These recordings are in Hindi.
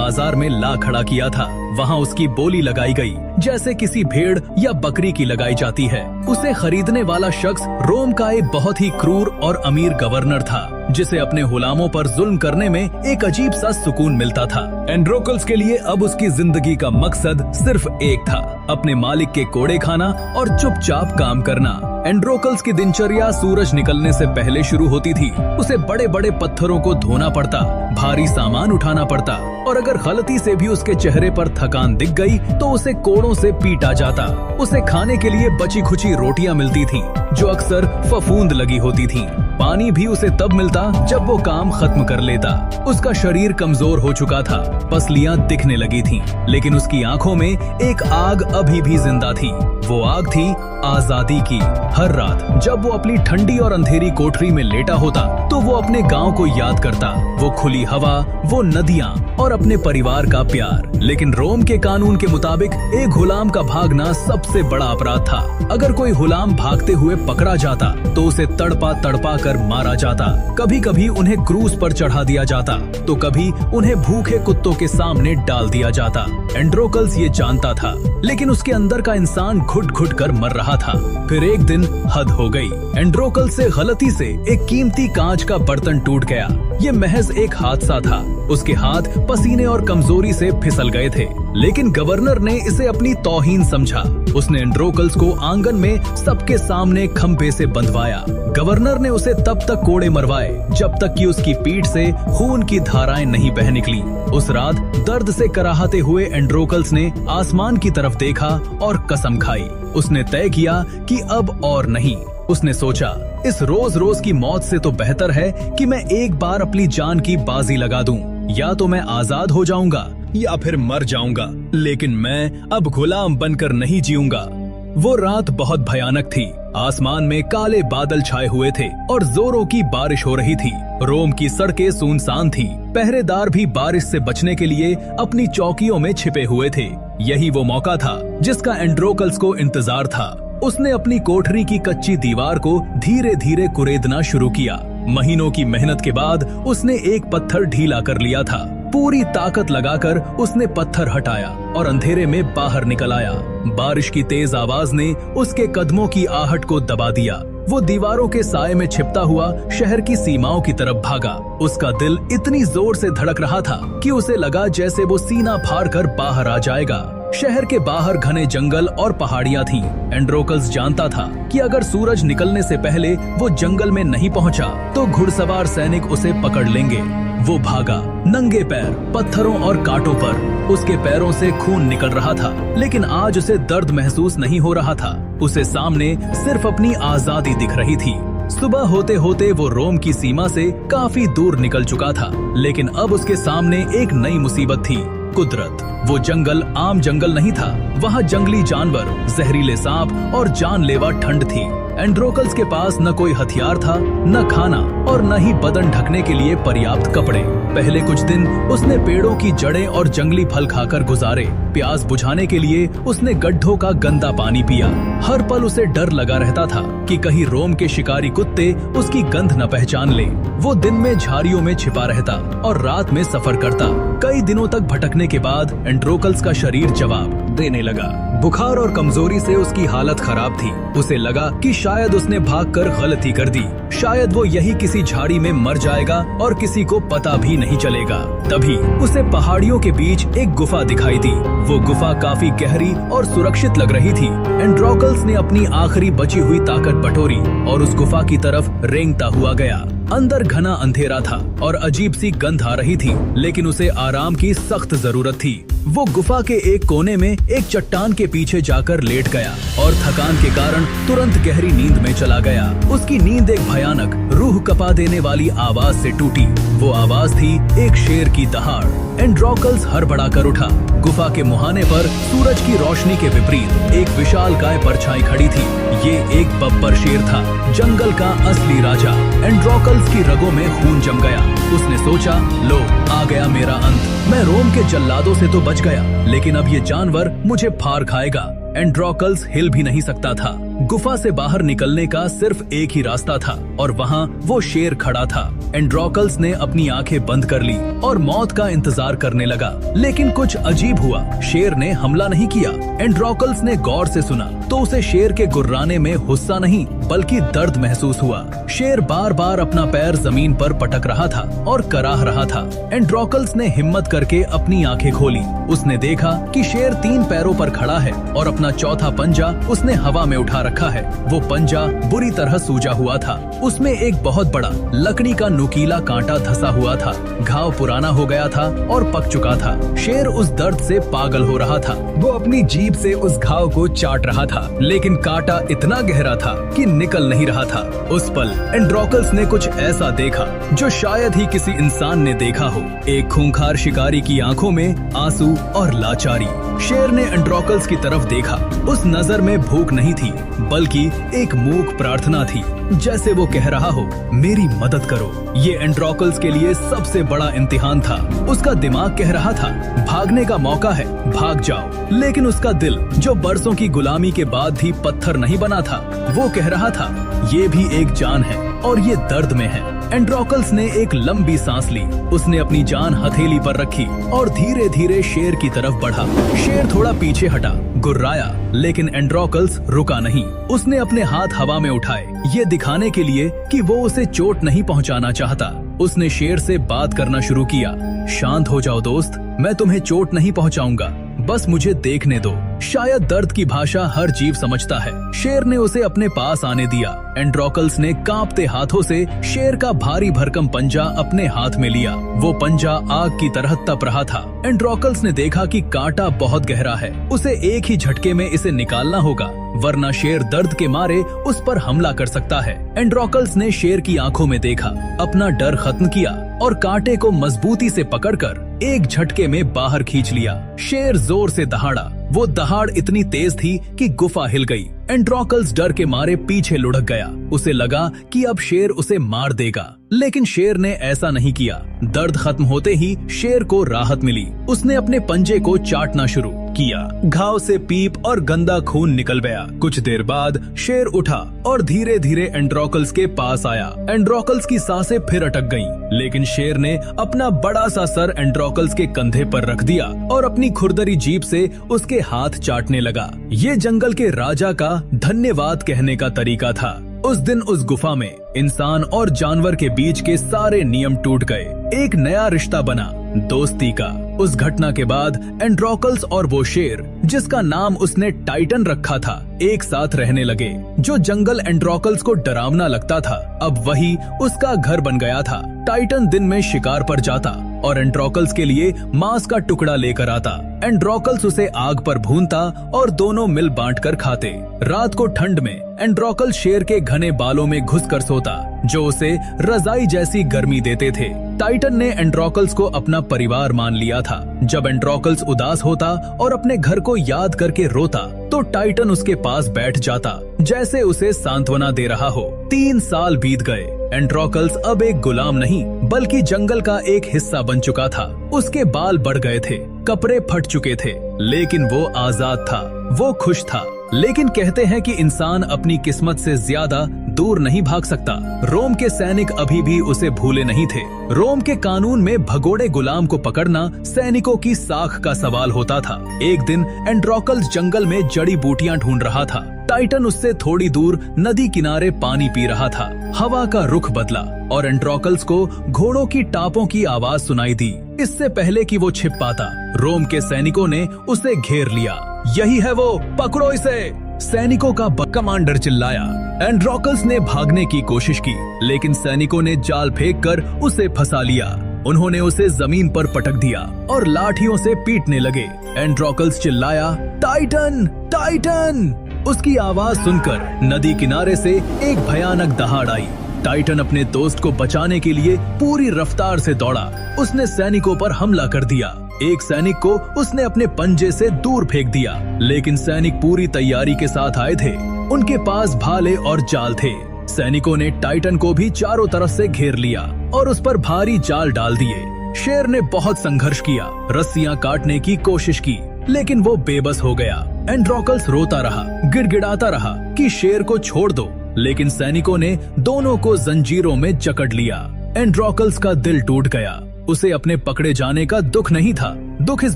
बाजार में ला खड़ा किया था। वहाँ उसकी बोली लगाई गई जैसे किसी भेड़ या बकरी की लगाई जाती है। उसे खरीदने वाला शख्स रोम का एक बहुत ही क्रूर और अमीर गवर्नर था, जिसे अपने गुलामों पर जुल्म करने में एक अजीब सा सुकून मिलता था। एंड्रोकल्स के लिए अब उसकी जिंदगी का मकसद सिर्फ एक था, अपने मालिक के कोड़े खाना और चुपचाप काम करना। एंड्रोकल्स की दिनचर्या सूरज निकलने से पहले शुरू होती थी। उसे बड़े बड़े पत्थरों को धोना पड़ता, भारी सामान उठाना पड़ता, और अगर गलती से भी उसके चेहरे पर थकान दिख गई तो उसे कोड़ों से पीटा जाता। उसे खाने के लिए बची खुची रोटियां मिलती थीं, जो अक्सर फफूंद लगी होती थीं। पानी भी उसे तब मिलता जब वो काम खत्म कर लेता। उसका शरीर कमजोर हो चुका था, पसलियां दिखने लगी थीं, लेकिन उसकी आंखों में एक आग अभी भी जिंदा थी। वो आग थी आजादी की। हर रात जब वो अपनी ठंडी और अंधेरी कोठरी में लेटा होता तो वो अपने गांव को याद करता, वो खुली हवा, वो नदियां और अपने परिवार का प्यार। लेकिन रोम के कानून के मुताबिक एक गुलाम का भागना सबसे बड़ा अपराध था। अगर कोई गुलाम भागते हुए पकड़ा जाता तो उसे तड़पा तड़पा कर मारा जाता। कभी कभी उन्हें क्रूज पर चढ़ा दिया जाता तो कभी उन्हें भूखे कुत्तों के सामने डाल दिया जाता। एंड्रोकल्स ये जानता था, लेकिन उसके अंदर का इंसान घुट घुट कर मर रहा था। फिर एक दिन हद हो गई। एंड्रोकल्स से गलती से एक कीमती कांच का बर्तन टूट गया। ये महज एक हादसा था। उसके हाथ पसीने और कमजोरी से फिसल गए थे, लेकिन गवर्नर ने इसे अपनी तौहीन समझा। उसने एंड्रोकल्स को आंगन में सबके सामने खंभे से बंधवाया। गवर्नर ने उसे तब तक कोड़े मरवाए जब तक कि उसकी पीठ से खून की धाराएं नहीं बह निकली। उस रात दर्द से कराहते हुए एंड्रोकल्स ने आसमान की तरफ देखा और कसम खाई। उसने तय किया कि अब और नहीं। उसने सोचा, इस रोज रोज की मौत से तो बेहतर है कि मैं एक बार अपनी जान की बाजी लगा दूं। या तो मैं आजाद हो जाऊंगा या फिर मर जाऊंगा, लेकिन मैं अब गुलाम बनकर नहीं जीऊंगा। वो रात बहुत भयानक थी। आसमान में काले बादल छाए हुए थे और जोरों की बारिश हो रही थी। रोम की सड़कें सुनसान थीं। पहरेदार भी बारिश से बचने के लिए अपनी चौकियों में छिपे हुए थे। यही वो मौका था जिसका एंड्रोकल्स को इंतजार था। उसने अपनी कोठरी की कच्ची दीवार को धीरे धीरे कुरेदना शुरू किया। महीनों की मेहनत के बाद उसने एक पत्थर ढीला कर लिया था। पूरी ताकत लगाकर उसने पत्थर हटाया और अंधेरे में बाहर निकल आया। बारिश की तेज आवाज ने उसके कदमों की आहट को दबा दिया। वो दीवारों के साए में छिपता हुआ शहर की सीमाओं की तरफ भागा। उसका दिल इतनी जोर से धड़क रहा था कि उसे लगा जैसे वो सीना फाड़ कर बाहर आ जाएगा। शहर के बाहर घने जंगल और पहाड़ियां थीं। एंड्रोकल्स जानता था कि अगर सूरज निकलने से पहले वो जंगल में नहीं पहुंचा तो घुड़सवार सैनिक उसे पकड़ लेंगे। वो भागा, नंगे पैर, पत्थरों और कांटों पर। उसके पैरों से खून निकल रहा था, लेकिन आज उसे दर्द महसूस नहीं हो रहा था। उसे सामने सिर्फ अपनी आजादी दिख रही थी। सुबह होते होते वो रोम की सीमा से काफी दूर निकल चुका था, लेकिन अब उसके सामने एक नई मुसीबत थी, कुदरत। वो जंगल आम जंगल नहीं था। वहाँ जंगली जानवर, जहरीले सांप और जानलेवा ठंड थी। एंड्रोकल्स के पास न कोई हथियार था, न खाना और न ही बदन ढकने के लिए पर्याप्त कपड़े। पहले कुछ दिन उसने पेड़ों की जड़ें और जंगली फल खाकर गुजारे। प्यास बुझाने के लिए उसने गड्ढों का गंदा पानी पिया। हर पल उसे डर लगा रहता था कि कहीं रोम के शिकारी कुत्ते उसकी गंध न पहचान ले। वो दिन में झाड़ियों में छिपा रहता और रात में सफर करता। कई दिनों तक भटकने के बाद एंड्रोकल्स का शरीर जवाब देने लगा। बुखार और कमजोरी से उसकी हालत खराब थी। उसे लगा कि शायद उसने भागकर गलती कर दी। शायद वो यही किसी झाड़ी में मर जाएगा और किसी को पता भी नहीं चलेगा। तभी उसे पहाड़ियों के बीच एक गुफा दिखाई दी। वो गुफा काफी गहरी और सुरक्षित लग रही थी। एंड्रोकल्स ने अपनी आखिरी बची हुई ताकत बटोरी और उस गुफा की तरफ रेंगता हुआ गया। अंदर घना अंधेरा था और अजीब सी गंध आ रही थी, लेकिन उसे आराम की सख्त जरूरत थी। वो गुफा के एक कोने में एक चट्टान के पीछे जाकर लेट गया और थकान के कारण तुरंत गहरी नींद में चला गया। उसकी नींद एक भयानक, रूह कपा देने वाली आवाज से टूटी। वो आवाज थी एक शेर की दहाड़। एंड्रोकल्स हड़बड़ा कर उठा। गुफा के मुहाने पर सूरज की रोशनी के विपरीत एक विशाल गाय परछाई खड़ी थी। ये एक बब्बर शेर था, जंगल का असली राजा। एंड्रोकल्स की रगों में खून जम गया। उसने सोचा, लो आ गया मेरा अंत। मैं रोम के जल्लादों से तो बच गया, लेकिन अब ये जानवर मुझे फाड़ खाएगा। एंड्रोकल्स हिल भी नहीं सकता था। गुफा से बाहर निकलने का सिर्फ एक ही रास्ता था और वहाँ वो शेर खड़ा था। एंड्रोकल्स ने अपनी आंखें बंद कर ली और मौत का इंतजार शिकार करने लगा। लेकिन कुछ अजीब हुआ, शेर ने हमला नहीं किया। एंड्रोकल्स ने गौर से सुना तो उसे शेर के गुर्राने में गुस्सा नहीं बल्कि दर्द महसूस हुआ। शेर बार बार अपना पैर जमीन पर पटक रहा था और कराह रहा था। एंड्रोकल्स ने हिम्मत करके अपनी आंखें खोली। उसने देखा कि शेर 3 पैरों पर खड़ा है और अपना चौथा पंजा उसने हवा में उठा रखा है। वो पंजा बुरी तरह सूजा हुआ था। उसमें एक बहुत बड़ा लकड़ी का नुकीला कांटा धंसा हुआ था। घाव पुराना हो गया था और पक चुका था। शेर उस दर्द से पागल हो रहा था। वो अपनी जीभ से उस घाव को चाट रहा था, लेकिन कांटा इतना गहरा था कि निकल नहीं रहा था। उस पल एंड्रोकल्स ने कुछ ऐसा देखा जो शायद ही किसी इंसान ने देखा हो। एक खूंखार शिकारी की आंखों में आंसू और लाचारी। शेर ने एंड्रोकल्स की तरफ देखा। उस नजर में भूख नहीं थी बल्कि एक मूक प्रार्थना थी, जैसे वो कह रहा हो, मेरी मदद करो। ये एंड्रोकल्स के लिए सबसे बड़ा इम्तिहान था। उसका दिमाग कह रहा था, भागने का मौका है, भाग जाओ। लेकिन उसका दिल, जो बरसों की गुलामी के बाद भी पत्थर नहीं बना था, वो कह रहा था, ये भी एक जान है और ये दर्द में है। एंड्रोकल्स ने एक लंबी सांस ली। उसने अपनी जान हथेली पर रखी और धीरे धीरे शेर की तरफ बढ़ा। शेर थोड़ा पीछे हटा, गुर्राया, लेकिन एंड्रोकल्स रुका नहीं। उसने अपने हाथ हवा में उठाए, ये दिखाने के लिए कि वो उसे चोट नहीं पहुंचाना चाहता। उसने शेर से बात करना शुरू किया, शांत हो जाओ दोस्त, मैं तुम्हें चोट नहीं पहुंचाऊंगा, बस मुझे देखने दो। शायद दर्द की भाषा हर जीव समझता है। शेर ने उसे अपने पास आने दिया। एंड्रोकल्स ने कांपते हाथों से शेर का भारी भरकम पंजा अपने हाथ में लिया। वो पंजा आग की तरह तप रहा था। एंड्रोकल्स ने देखा कि कांटा बहुत गहरा है। उसे एक ही झटके में इसे निकालना होगा, वरना शेर दर्द के मारे उस पर हमला कर सकता है। एंड्रोकल्स ने शेर की आंखों में देखा, अपना डर खत्म किया और कांटे को मजबूती से पकड़कर एक झटके में बाहर खींच लिया। शेर जोर से दहाड़ा। वो दहाड़ इतनी तेज थी कि गुफा हिल गई। एंड्रोकल्स डर के मारे पीछे लुढ़क गया। उसे लगा कि अब शेर उसे मार देगा, लेकिन शेर ने ऐसा नहीं किया। दर्द खत्म होते ही शेर को राहत मिली। उसने अपने पंजे को चाटना शुरू किया। घाव से पीप और गंदा खून निकल गया। कुछ देर बाद शेर उठा और धीरे धीरे एंड्रोकल्स के पास आया। एंड्रोकल्स की सांसें फिर अटक गईं, लेकिन शेर ने अपना बड़ा सा सर एंड्रोकल्स के कंधे पर रख दिया और अपनी खुरदरी जीभ से उसके हाथ चाटने लगा। ये जंगल के राजा का धन्यवाद कहने का तरीका था। उस दिन उस गुफा में इंसान और जानवर के बीच के सारे नियम टूट गए। एक नया रिश्ता बना, दोस्ती का। उस घटना के बाद एंड्रोकल्स और वो शेर, जिसका नाम उसने टाइटन रखा था, एक साथ रहने लगे। जो जंगल एंड्रोकल्स को डरावना लगता था, अब वही उसका घर बन गया था। टाइटन दिन में शिकार पर जाता और एंड्रोकल्स के लिए मांस का टुकड़ा लेकर आता। एंड्रोकल्स उसे आग पर भूनता और दोनों मिल बांटकर खाते। रात को ठंड में एंड्रोकल्स शेर के घने बालों में घुसकर सोता, जो उसे रजाई जैसी गर्मी देते थे। टाइटन ने एंड्रोकल्स को अपना परिवार मान लिया था। जब एंड्रोकल्स उदास होता और अपने घर को याद करके रोता, तो टाइटन उसके पास बैठ जाता, जैसे उसे सांत्वना दे रहा हो। 3 साल बीत गए। एंड्रोकल्स अब एक गुलाम नहीं बल्कि जंगल का एक हिस्सा बन चुका था। उसके बाल बढ़ गए थे, कपड़े फट चुके थे, लेकिन वो आजाद था, वो खुश था। लेकिन कहते हैं कि इंसान अपनी किस्मत से ज्यादा दूर नहीं भाग सकता। रोम के सैनिक अभी भी उसे भूले नहीं थे। रोम के कानून में भगोड़े गुलाम को पकड़ना सैनिकों की साख का सवाल होता था। एक दिन एंड्रोकल्स जंगल में जड़ी बूटियां ढूंढ रहा था। टाइटन उससे थोड़ी दूर नदी किनारे पानी पी रहा था। हवा का रुख बदला और एंड्रोकल्स को घोड़ों की टापों की आवाज सुनाई दी। इससे पहले कि वो छिप पाता, रोम के सैनिकों ने उसे घेर लिया। यही है वो, पकड़ो इसे! सैनिकों का कमांडर चिल्लाया। एंड्रोकल्स ने भागने की कोशिश की, लेकिन सैनिकों ने जाल फेंककर उसे फंसा लिया। उन्होंने उसे जमीन पर पटक दिया और लाठियों से पीटने लगे। एंड्रोकल्स चिल्लाया, टाइटन, टाइटन! उसकी आवाज सुनकर नदी किनारे से एक भयानक दहाड़ आई। टाइटन अपने दोस्त को बचाने के लिए पूरी रफ्तार से दौड़ा। उसने सैनिकों पर हमला कर दिया। एक सैनिक को उसने अपने पंजे से दूर फेंक दिया, लेकिन सैनिक पूरी तैयारी के साथ आए थे। उनके पास भाले और जाल थे। सैनिकों ने टाइटन को भी चारों तरफ से घेर लिया और उस पर भारी जाल डाल दिए। शेर ने बहुत संघर्ष किया, रस्सियां काटने की कोशिश की, लेकिन वो बेबस हो गया। एंड्रोकल्स रोता रहा, गिड़गिड़ाता रहा कि शेर को छोड़ दो, लेकिन सैनिकों ने दोनों को जंजीरों में जकड़ लिया। एंड्रोकल्स का दिल टूट गया। उसे अपने पकड़े जाने का दुख नहीं था, दुख इस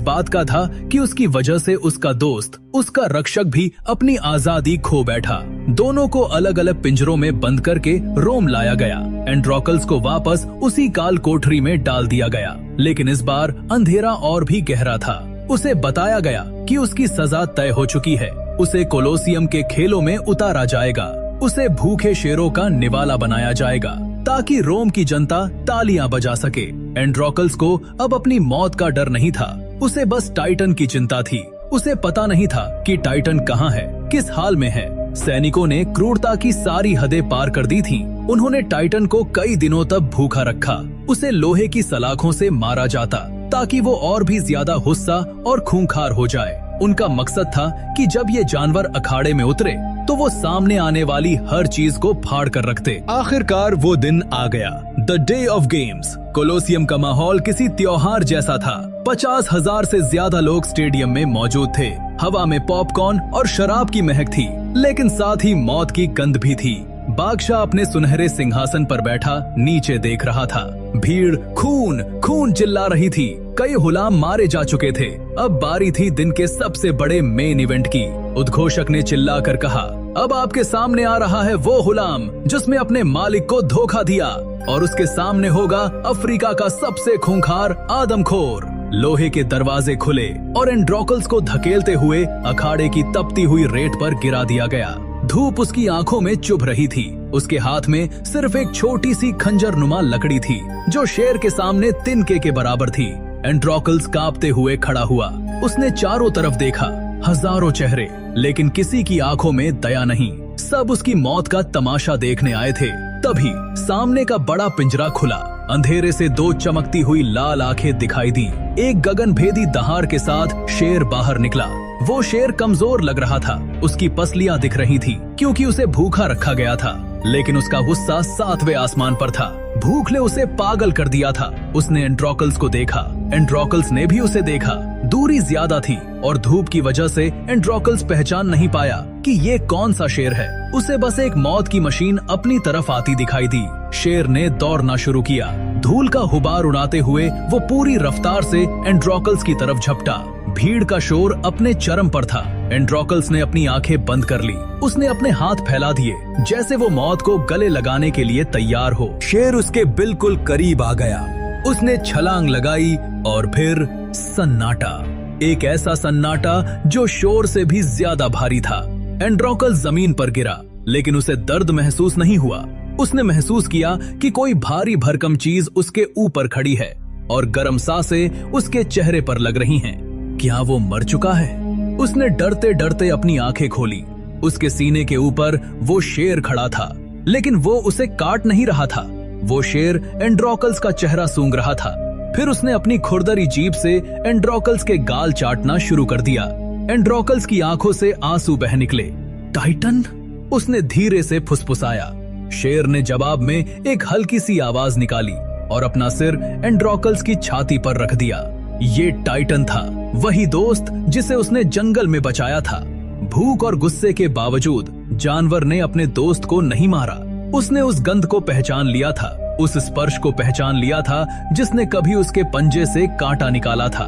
बात का था कि उसकी वजह से उसका दोस्त, उसका रक्षक भी अपनी आजादी खो बैठा। दोनों को अलग अलग पिंजरों में बंद करके रोम लाया गया। एंड्रोकल्स को वापस उसी काल कोठरी में डाल दिया गया, लेकिन इस बार अंधेरा और भी गहरा था। उसे बताया गया कि उसकी सजा तय हो चुकी है। उसे कोलोसियम के खेलों में उतारा जाएगा। उसे भूखे शेरों का निवाला बनाया जाएगा ताकि रोम की जनता तालियां बजा सके। एंड्रोकल्स को अब अपनी मौत का डर नहीं था, उसे बस टाइटन की चिंता थी। उसे पता नहीं था कि टाइटन कहाँ है, किस हाल में है। सैनिकों ने क्रूरता की सारी हदें पार कर दी थीं। उन्होंने टाइटन को कई दिनों तक भूखा रखा। उसे लोहे की सलाखों से मारा जाता ताकि वो और भी ज्यादा गुस्सा और खूंखार हो जाए। उनका मकसद था कि जब ये जानवर अखाड़े में उतरे तो वो सामने आने वाली हर चीज को फाड़ कर रखते। आखिरकार वो दिन आ गया, the day of games. Colosseum का माहौल किसी त्योहार जैसा था। 50,000 से ज्यादा लोग स्टेडियम में मौजूद थे। हवा में पॉपकॉर्न और शराब की महक थी, लेकिन साथ ही मौत की गंध भी थी। बादशाह अपने सुनहरे सिंहासन पर बैठा नीचे देख रहा था। भीड़ खून खून चिल्ला रही थी। कई गुलाम मारे जा चुके थे। अब बारी थी दिन के सबसे बड़े मेन इवेंट की। उद्घोषक ने चिल्लाकर कहा, अब आपके सामने आ रहा है वो गुलाम जिसने अपने मालिक को धोखा दिया, और उसके सामने होगा अफ्रीका का सबसे खूंखार आदमखोर। लोहे के दरवाजे खुले और एंड्रोकल्स को धकेलते हुए अखाड़े की तपती हुई रेत पर गिरा दिया गया। धूप उसकी आंखों में चुभ रही थी। उसके हाथ में सिर्फ एक छोटी सी खंजर नुमा लकड़ी थी जो शेर के सामने तिनके के बराबर थी। एंड्रोकल्स कांपते हुए खड़ा हुआ। उसने चारों तरफ देखा, हजारों चेहरे, लेकिन किसी की आंखों में दया नहीं। सब उसकी मौत का तमाशा देखने आए थे। तभी सामने का बड़ा पिंजरा खुला। अंधेरे से दो चमकती हुई लाल आंखें दिखाई दी। एक गगनभेदी दहाड़ के साथ शेर बाहर निकला। वो शेर कमजोर लग रहा था, उसकी पसलियां दिख रही थी क्योंकि उसे भूखा रखा गया था, लेकिन उसका गुस्सा 7वें आसमान पर था। भूख ने उसे पागल कर दिया था। उसने एंड्रोकल्स को देखा, एंड्रोकल्स ने भी उसे देखा। दूरी ज्यादा थी और धूप की वजह से एंड्रोकल्स पहचान नहीं पाया कि ये कौन सा शेर है। उसे बस एक मौत की मशीन अपनी तरफ आती दिखाई दी। शेर ने दौड़ना शुरू किया। धूल का गुबार उड़ाते हुए वो पूरी रफ्तार से एंड्रोकल्स की तरफ झपटा। भीड़ का शोर अपने चरम पर था। एंड्रोकल्स ने अपनी आंखें बंद कर ली। उसने अपने हाथ फैला दिए जैसे वो मौत को गले लगाने के लिए तैयार हो। शेर उसके बिल्कुल करीब आ गया। उसने छलांग लगाई और फिर सन्नाटा, एक ऐसा सन्नाटा जो शोर से भी ज्यादा भारी था। एंड्रोकल्स जमीन पर गिरा, लेकिन उसे दर्द महसूस नहीं हुआ। उसने महसूस किया कि कोई भारी भरकम चीज उसके ऊपर खड़ी है और गर्म सांसें उसके चेहरे पर लग रही हैं। क्या वो मर चुका है? उसने डरते डरते अपनी आंखें खोली। उसके सीने के ऊपर वो शेर खड़ा था, लेकिन वो उसे काट नहीं रहा था। वो शेर एंड्रोकल्स का चेहरा सूंघ रहा था। फिर उसने अपनी खुरदरी जीभ से एंड्रोकल्स के गाल चाटना शुरू कर दिया। एंड्रोकल्स की आंखों से आंसू बह निकले। टाइटन, उसने धीरे से फुसफुसाया। शेर ने जवाब में एक हल्की सी आवाज निकाली और अपना सिर एंड्रोकल्स की छाती पर रख दिया। ये टाइटन था, वही दोस्त जिसे उसने जंगल में बचाया था। भूख और गुस्से के बावजूद जानवर ने अपने दोस्त को नहीं मारा। उसने उस गंध को पहचान लिया था, उस स्पर्श को पहचान लिया था जिसने कभी उसके पंजे से कांटा निकाला था।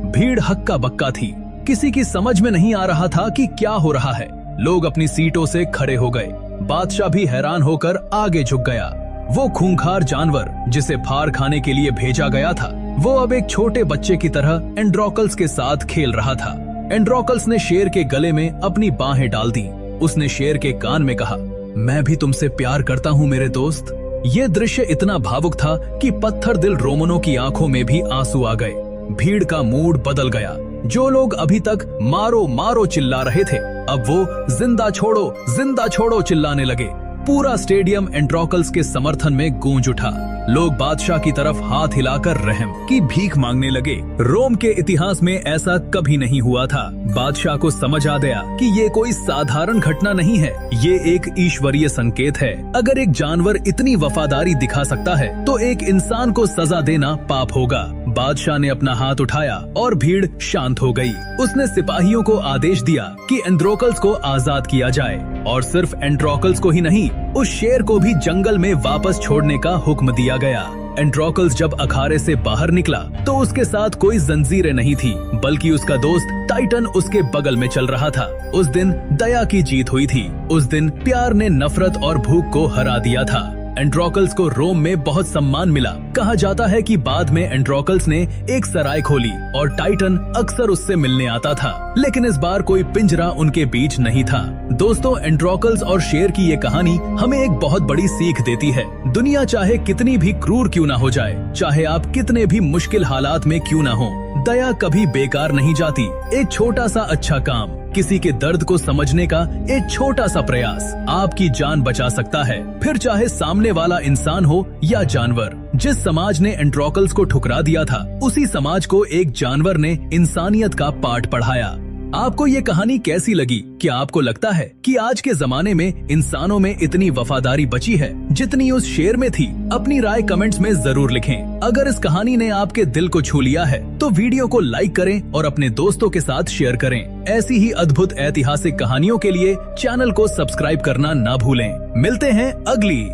भीड़ हक्का बक्का थी। किसी की समझ में नहीं आ रहा था कि क्या हो रहा है। लोग अपनी सीटों से खड़े हो गए। बादशाह भी हैरान होकर आगे झुक गया। वो खूंखार जानवर जिसे फार खाने के लिए भेजा गया था, वो अब एक छोटे बच्चे की तरह एंड्रोकल्स के साथ खेल रहा था। एंड्रोकल्स ने शेर के गले में अपनी बाहें डाल दी। उसने शेर के कान में कहा, मैं भी तुमसे प्यार करता हूँ मेरे दोस्त। ये दृश्य इतना भावुक था कि पत्थर दिल रोमनों की आंखों में भी आंसू आ गए। भीड़ का मूड बदल गया। जो लोग अभी तक मारो मारो चिल्ला रहे थे, अब वो जिंदा छोड़ो चिल्लाने लगे। पूरा स्टेडियम एंड्रोकल्स के समर्थन में गूंज उठा। लोग बादशाह की तरफ हाथ हिलाकर रहम की भीख मांगने लगे। रोम के इतिहास में ऐसा कभी नहीं हुआ था। बादशाह को समझ आ गया कि ये कोई साधारण घटना नहीं है, ये एक ईश्वरीय संकेत है। अगर एक जानवर इतनी वफादारी दिखा सकता है तो एक इंसान को सजा देना पाप होगा। बादशाह ने अपना हाथ उठाया और भीड़ शांत हो गई। उसने सिपाहियों को आदेश दिया कि एंड्रोकल्स को आजाद किया जाए, और सिर्फ एंड्रोकल्स को ही नहीं, उस शेर को भी जंगल में वापस छोड़ने का हुक्म दिया गया। एंड्रोकल्स जब अखाड़े से बाहर निकला तो उसके साथ कोई जंजीरें नहीं थी, बल्कि उसका दोस्त टाइटन उसके बगल में चल रहा था। उस दिन दया की जीत हुई थी। उस दिन प्यार ने नफरत और भूख को हरा दिया था। एंड्रोकल्स को रोम में बहुत सम्मान मिला। कहा जाता है कि बाद में एंड्रोकल्स ने एक सराय खोली और टाइटन अक्सर उससे मिलने आता था, लेकिन इस बार कोई पिंजरा उनके बीच नहीं था। दोस्तों, एंड्रोकल्स और शेर की ये कहानी हमें एक बहुत बड़ी सीख देती है। दुनिया चाहे कितनी भी क्रूर क्यों ना हो जाए, चाहे आप कितने भी मुश्किल हालात में क्यों ना हो, दया कभी बेकार नहीं जाती। एक छोटा सा अच्छा काम, किसी के दर्द को समझने का एक छोटा सा प्रयास आपकी जान बचा सकता है, फिर चाहे सामने वाला इंसान हो या जानवर। जिस समाज ने एंड्रोकल्स को ठुकरा दिया था, उसी समाज को एक जानवर ने इंसानियत का पाठ पढ़ाया। आपको ये कहानी कैसी लगी? क्या आपको लगता है कि आज के जमाने में इंसानों में इतनी वफादारी बची है जितनी उस शेर में थी? अपनी राय कमेंट्स में जरूर लिखें। अगर इस कहानी ने आपके दिल को छू लिया है तो वीडियो को लाइक करें और अपने दोस्तों के साथ शेयर करें। ऐसी ही अद्भुत ऐतिहासिक कहानियों के लिए चैनल को सब्सक्राइब करना ना भूलें। मिलते हैं अगली